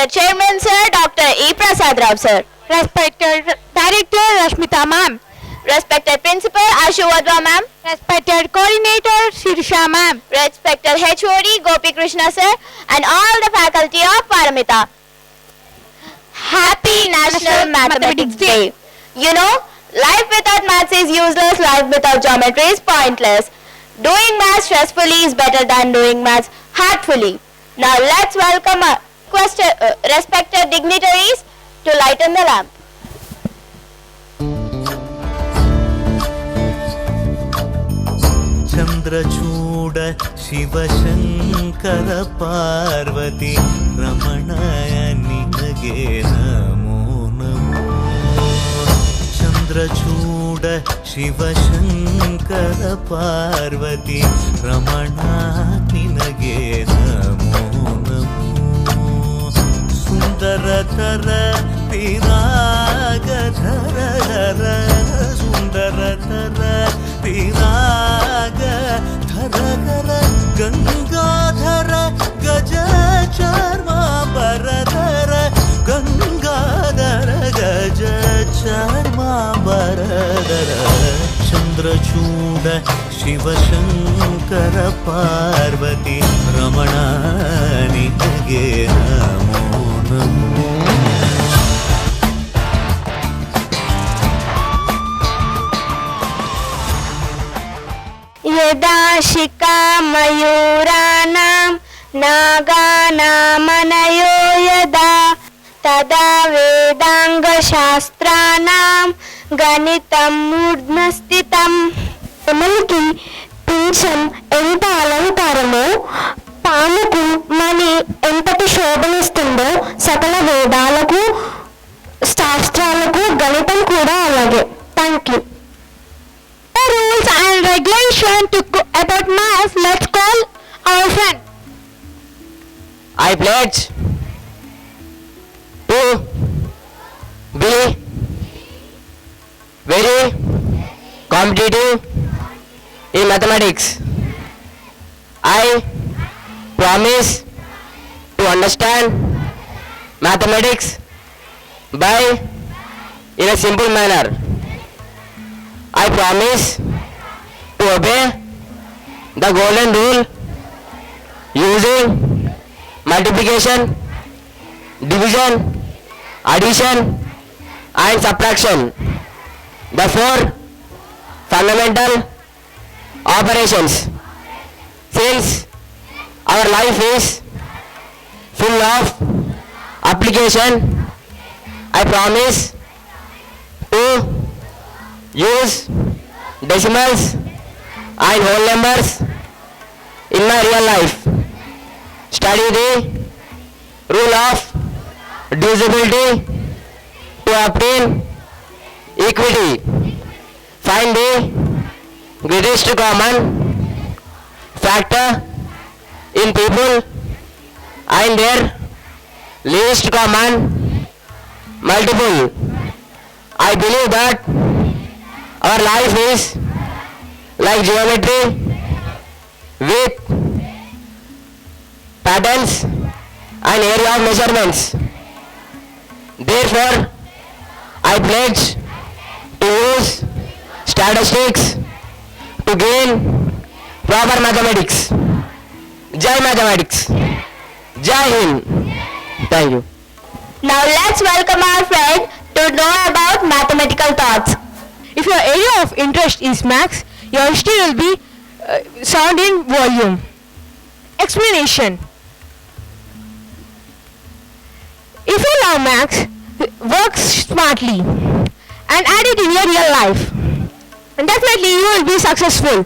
Respected Chairman Sir Dr. E. Prasad Rao Sir. Respected Director Rashmita Ma'am. Respected Principal Ashu Wadhwa Ma'am. Respected Coordinator Shirsha Ma'am. Respected HOD Gopi Krishna Sir and all the faculty of Paramita. Happy National Mathematics Day. You know, life without maths is useless, life without geometry is pointless. Doing maths stressfully is better than doing maths heartfully. Now let's welcome our respected dignitaries to lighten the lamp. Chandrachud Shivashankara Parvati ರಮಣಯ ನಿನಗೆ ನಮೋ ನಮೋ. ಚಂದ್ರಚೂಡ ಶಿವಶಂಕರ ಪಾರ್ವತಿ ರಮಣ ನಿನಗೆ ನಮೋ ನಮೋ. ಸುಂದರತರ ಪಿರಾಗಧರ ಹರ ಸುಂದರತರ ಪಿರಾಗ ಧರಗರ ಗಂಗಾಧರ ಗಜ ಚರ್ಮಾಂಬರಧರ ಗಂಗಾಧರ ಗಜ ಚರ್ಮಾಂಬರಧರ. ಚಂದ್ರಚೂಡ ಶಿವಶಂಕರ ಪಾರ್ವತಿ ರಮಣ ನಿನಗೆ ನಮೋ ನಮೋ. यदा शिखा मयूराणां नागानामनयो यदा तदा वेदांगशास्त्राणां गणितं मूर्ध्नस्थितं. మనకి పింఛం ఎంత అలంకారమో పాముకు మణి ఎంతటి శోభనిస్తుందో సకల వేదాలకు శాస్త్రాలకు గణితం కూడా అలాగే. Thank you. Rules and regulation to about maths. Let's call our friend. I pledge to be very competitive in mathematics. I promise to understand mathematics by in a simple manner. I promise to obey the golden rule using multiplication, division, addition and subtraction, the four fundamental operations. Since our life is full of application, I promise to use decimals and whole numbers in my real life. Study the rule of divisibility to obtain equity. Find the greatest common factor in people and their least common multiple. I believe that our life is like geometry with patterns and area of measurements. Therefore, I pledge to use statistics to gain proper mathematics. Jai Mathematics. Jai Hind. Thank you. Now let's welcome our friend to know about mathematical thoughts. If your area of interest is maths, your history will be sound in volume. Explanation. If you love maths, work smartly and add it in your real life. And definitely you will be successful.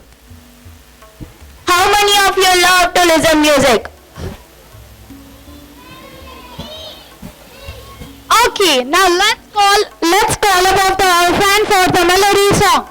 How many of you love to listen music? Okay, now let's call about our fan for the melody song.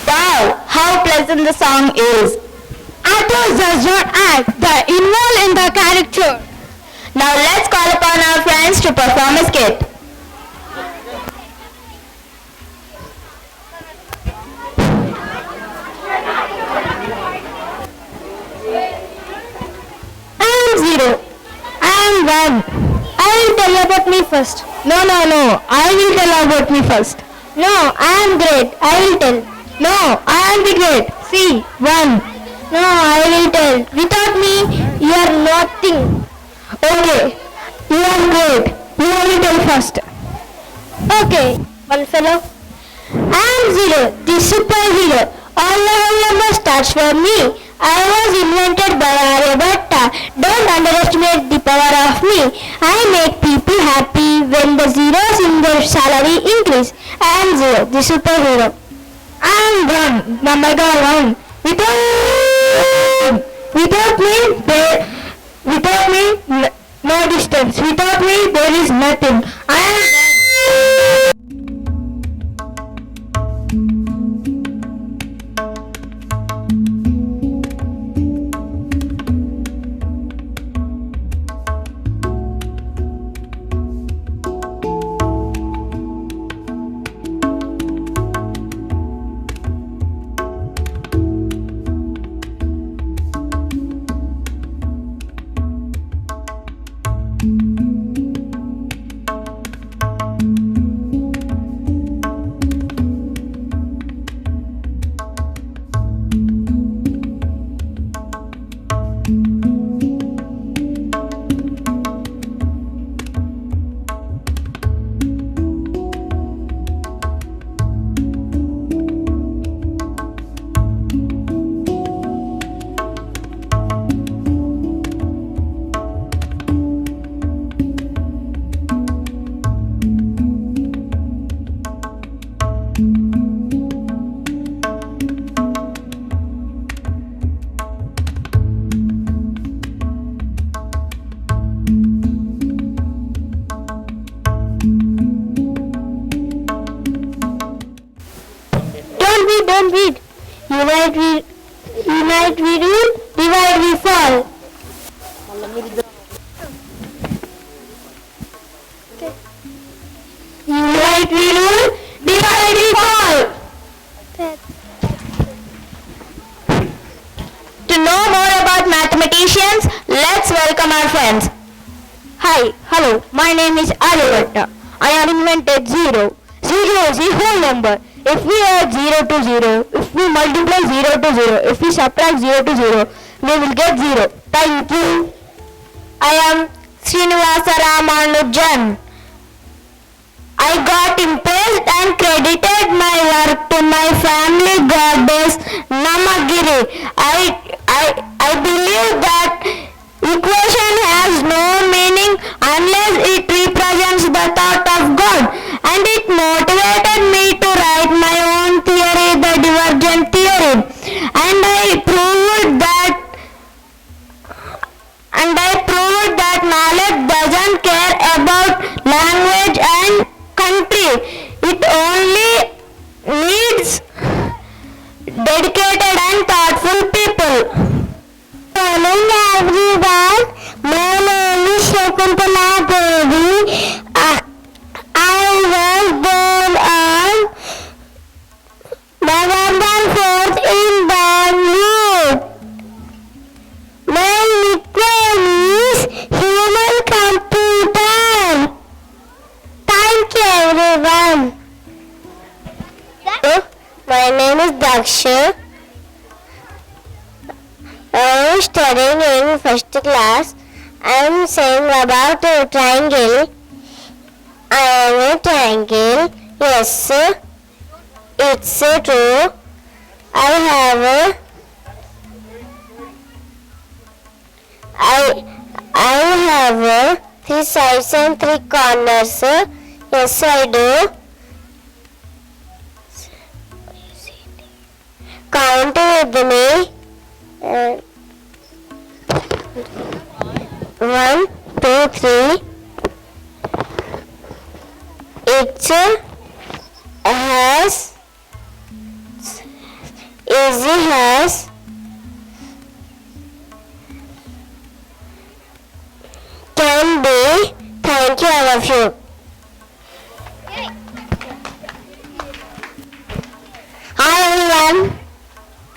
Wow, how pleasant the song is. Actors does not act, they involved in the character. Now let's call upon our friends to perform a skit. I am 0. I am 1. I will tell you about me first. No. I will tell about me first. No, I am great. I will tell. No, I am the great. See, 1. No, I will tell. Without me, you are nothing. Okay, you are great. You will tell first. Okay, one fellow. I am 0, the superhero. All the whole number starts from me. I was invented by Aryabhatta. Don't underestimate the power of me. I make people happy when the zeros in their salary increase. I am 0, the superhero. I am 1, the mega 1. Without me, no distance. Without me, there is nothing. I am 1. Don't beat. Unite we rule, divide we fall. Unite we rule, divide we fall. To know more about mathematicians, let's welcome our friends. Hi, hello, my name is Aryabhatta. I have invented 0. 0 is a whole number. If we add 0 to 0, if we multiply 0 to 0, if we subtract 0 to 0, we will get 0. Thank you. I am Srinivasa Ramanujan. I got impressed and credited my work to my family goddess Namagiri. I believe that equation has no meaning unless it represents the thought of God, and it motivated me to write my own theory, the divergent educated and thoughtful people. Morning everyone. My name is Shakuntala Devi. I was born on November 4th in Bangalore. My nickname is Human Computer. Thank you everyone. My name is Daksha. I am studying in first class. I am saying about a triangle. I am a triangle. Yes, it's true. I have three sides and three corners. Yes, I do. Count with me. 1, 2, 3. It has easy has can be. Thank you all of you. Hi everyone.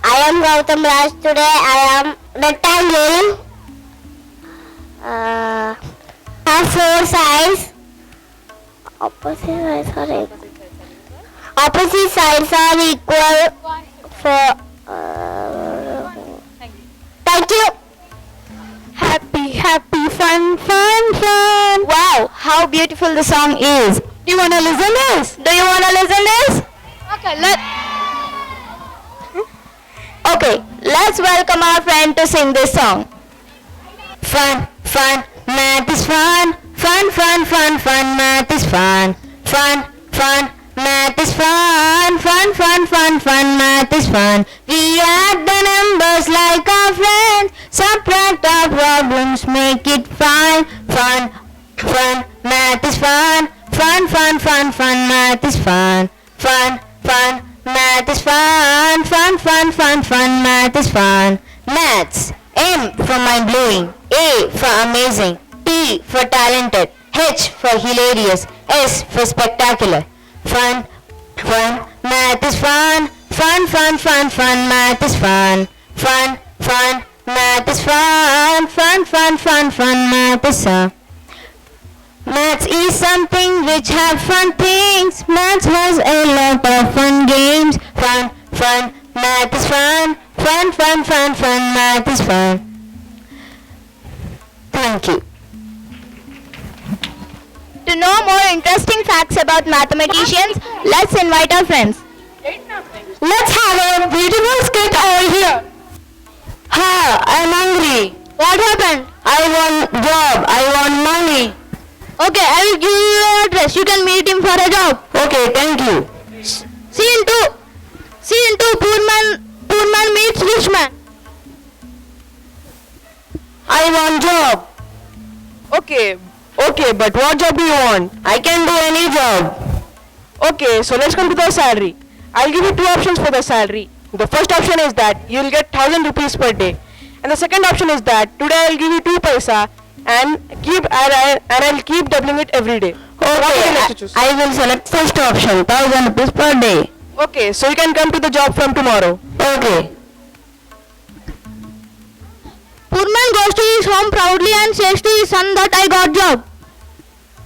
I am Gautam Raj. Today I am rectangle. Have 4 sides. Opposite sides are equal for. Thank you. Happy, fun. Wow, how beautiful the song is. Do you wanna listen this? Do you want to listen this? Okay, let's welcome our friend to sing this song. Fun, math is fun. Fun, math is fun. Fun, math is fun. Fun, math is fun. We add the numbers like our friends. Subtract our problems, make it fun. Fun, math is fun. Fun, math is fun. Fun, math is fun. Fun, math is fun. Maths. M for mind blowing. A for amazing. T for talented. H for hilarious. S for spectacular. Fun, math is fun. Fun, math is fun. Fun, math is fun. Fun, math is fun. Maths is something which have fun things. Maths has a lot of fun games. Fun, math is fun. Fun, math is fun. Thank you. To know more interesting facts about mathematicians, let's invite our friends. Let's have a beautiful skit over here. Ha, I'm hungry. What happened? I want job. I want money. Okay, I will give you your address. You can meet him for a job. Okay, thank you. See into poor man meets rich man. I want job. Okay, but what job do you want? I can do any job. Okay, so let's come to the salary. I'll give you 2 options for the salary. The first option is that you'll get 1000 rupees per day. And the second option is that today I'll give you 2 paisa and I'll keep doubling it every day. What would you like to choose? I will select first option, 1000 rupees per day. Okay, so you can come to the job from tomorrow. Okay. Poor man goes to his home proudly and says to his son that I got job.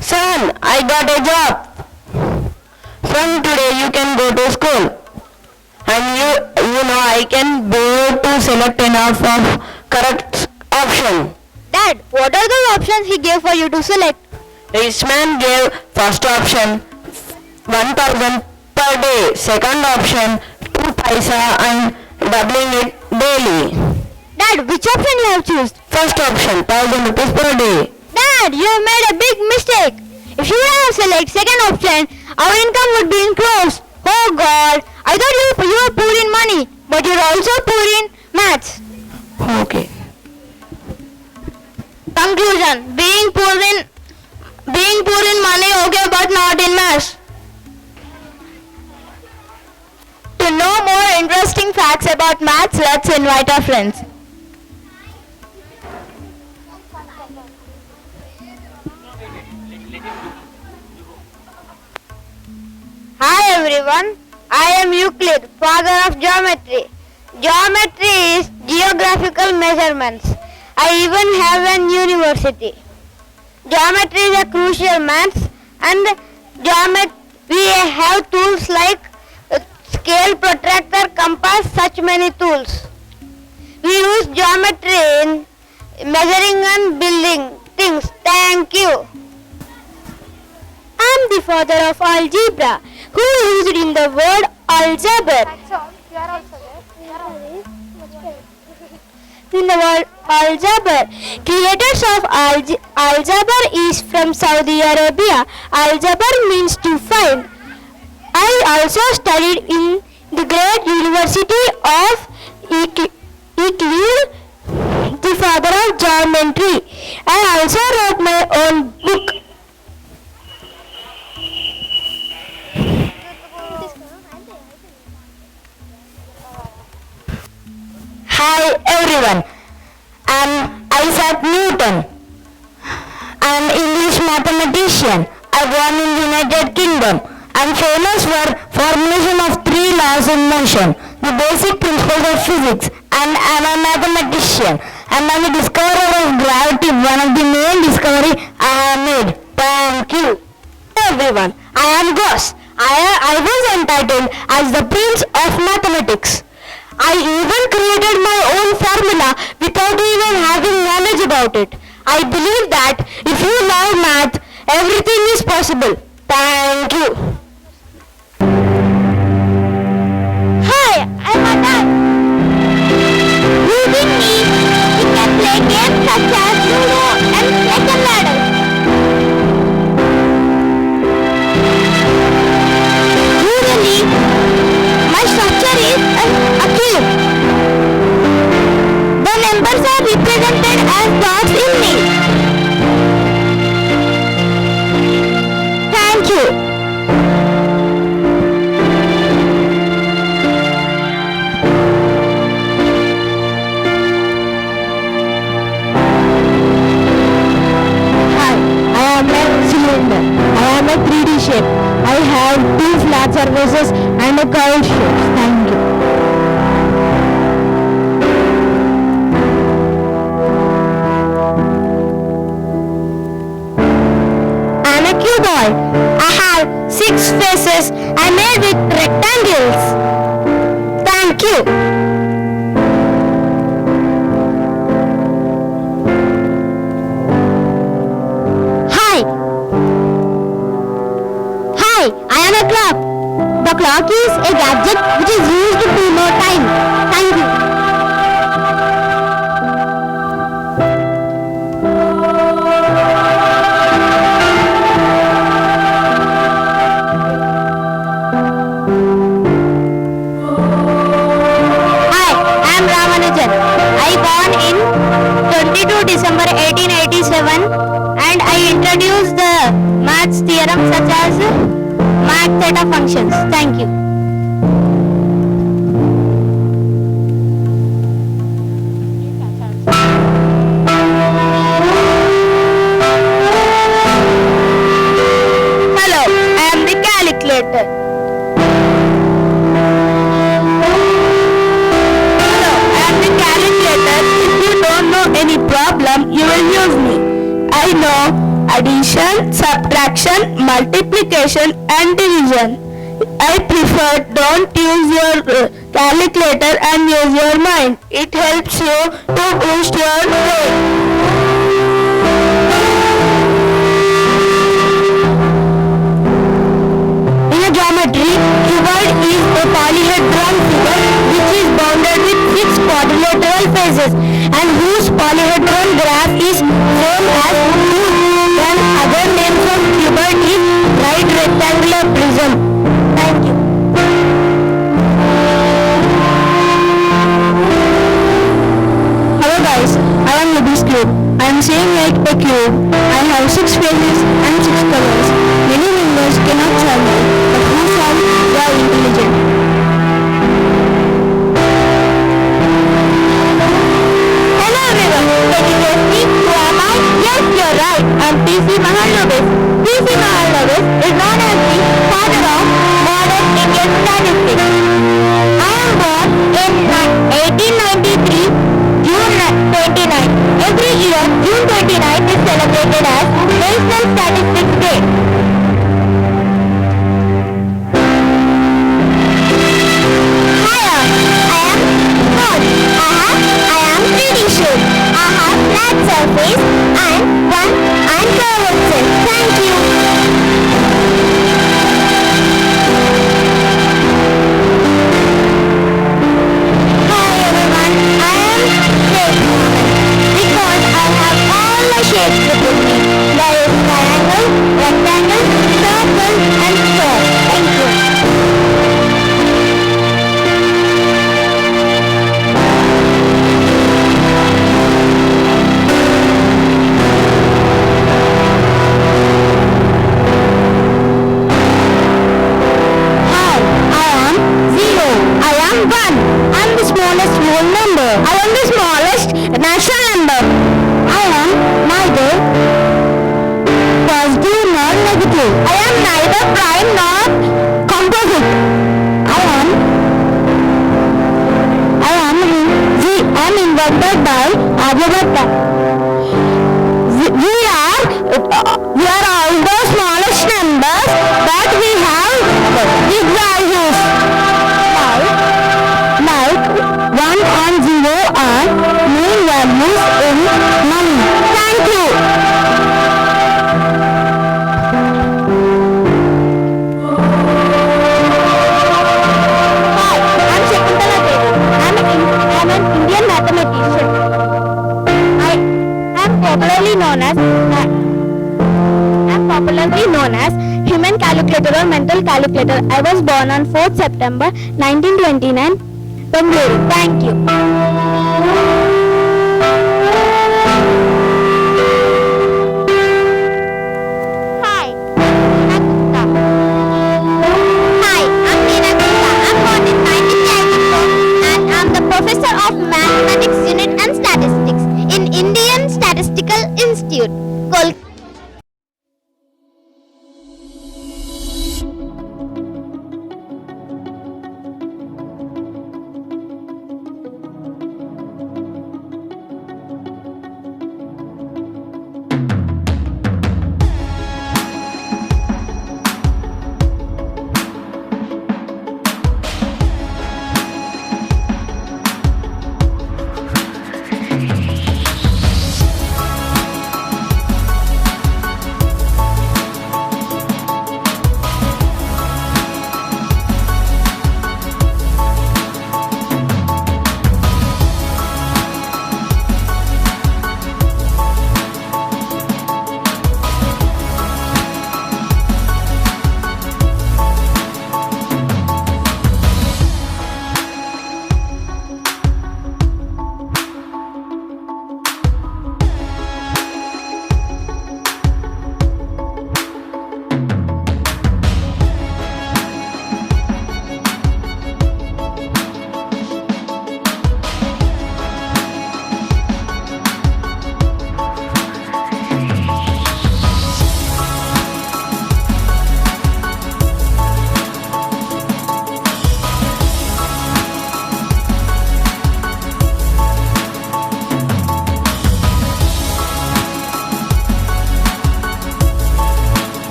Son, I got a job. From today you can go to school. And you know I can go to select enough of correct option. Dad, what are the options he gave for you to select? Rich man gave first option 1000 per day. Second option 2 paisa and doubling it daily. Dad, which option you have chosen? First option 1000 rupees per day. Dad, you have made a big mistake. If you have selected second option, our income would be increased. Oh God, I thought you were poor in money, but you're also poor in maths. Okay. Conclusion: being poor in money, okay, but not in maths. To know more interesting facts about maths, let's invite our friends. Hi everyone, I am Euclid, father of geometry. Geometry is geographical measurements. I even have an university. Geometry is a crucial maths and we have tools like scale, protractor, compass, such many tools. We use geometry in measuring and building things. Thank you. I am the father of algebra, who used in the word algebra. In the word algebra, creators of algebra is from Saudi Arabia. Algebra means to find. I also studied in the great University of Euclid, the father of geometry. I also wrote my own book. Hi everyone, I'm Isaac Newton. I'm English mathematician. I born in United Kingdom. I'm famous for formulation of 3 laws in motion, the basic principles of physics, and I'm a mathematician. And I'm the discoverer of gravity, one of the main discovery I have made. Thank you. Everyone, I am Gauss. I was entitled as the Prince of Mathematics. I even created my own formula without even having knowledge about it. I believe that if you love math, everything is possible. Thank you. Hi, I'm Adan. Using me, we can play games such as Ludo and Snake and Ladder. Usually, my structure is a cube. The numbers are represented as dots in me. Thank you. Hi, I am a cylinder. I am a 3D shape. I have 2 flat surfaces and a curved shape. Thank you. I'm a cuboid. I have 6 faces. I made with rectangles. Thank you. Hi. Hi, I am a clock. The clock is a gadget which is used to know time. Thank you. Hi, I am Ramanujan. I born in 22 December 1887 and I introduced the maths theorem such as Mach theta functions. Thank you. Hello, I am the calculator. Hello, I am the calculator. If you don't know any problem, you will use me. I know addition, subtraction, multiplication and division. I prefer don't use your calculator and use your mind. It helps you to boost your brain. In a geometry, cuboid is a polyhedron figure which is bounded with 6 quadrilateral faces and whose polyhedron graph is same as 2. Then other names of cuboid is right rectangular prism. Thank you. Hello guys, I am Libby's cube. I am saying like a cube. I have 6 faces and 6 colors. Many members cannot solve it, but who solve? They are intelligent. am P.C. Mahalanobis. P.C. Mahalanobis is known as the father of modern Indian statistics. I am born in 1893, June 29. Every year, June 29 is celebrated as National Statistics Day. Hiya, I am tall. I am pretty short. I have flat surface and one and curved cell. Thank you. Hi everyone, I am Sheikh Mohammed because I have all the shapes with me. There is triangle, rectangle, circle and square. Thank you. Hi, I am 0. I am 1. I am the smallest whole number. I am the smallest natural number. I am neither positive nor negative. I am neither prime nor composite. I am invented by Aryabhatta. We are all the smallest numbers, but we have big values. Like 1 and 0 are main values in money. Thank you. Hi, I'm Shakuntala Devi. I'm an Indian mathematician. I am popularly known as human calculator or mental calculator. I was born on 4th September 1929, Bengaluru. Thank you. Hi, Meena Gupta. Hi, I'm Meena Gupta. I'm born in 1994 and I'm the professor of mathematics unit and statistics in Indian Statistical Institute.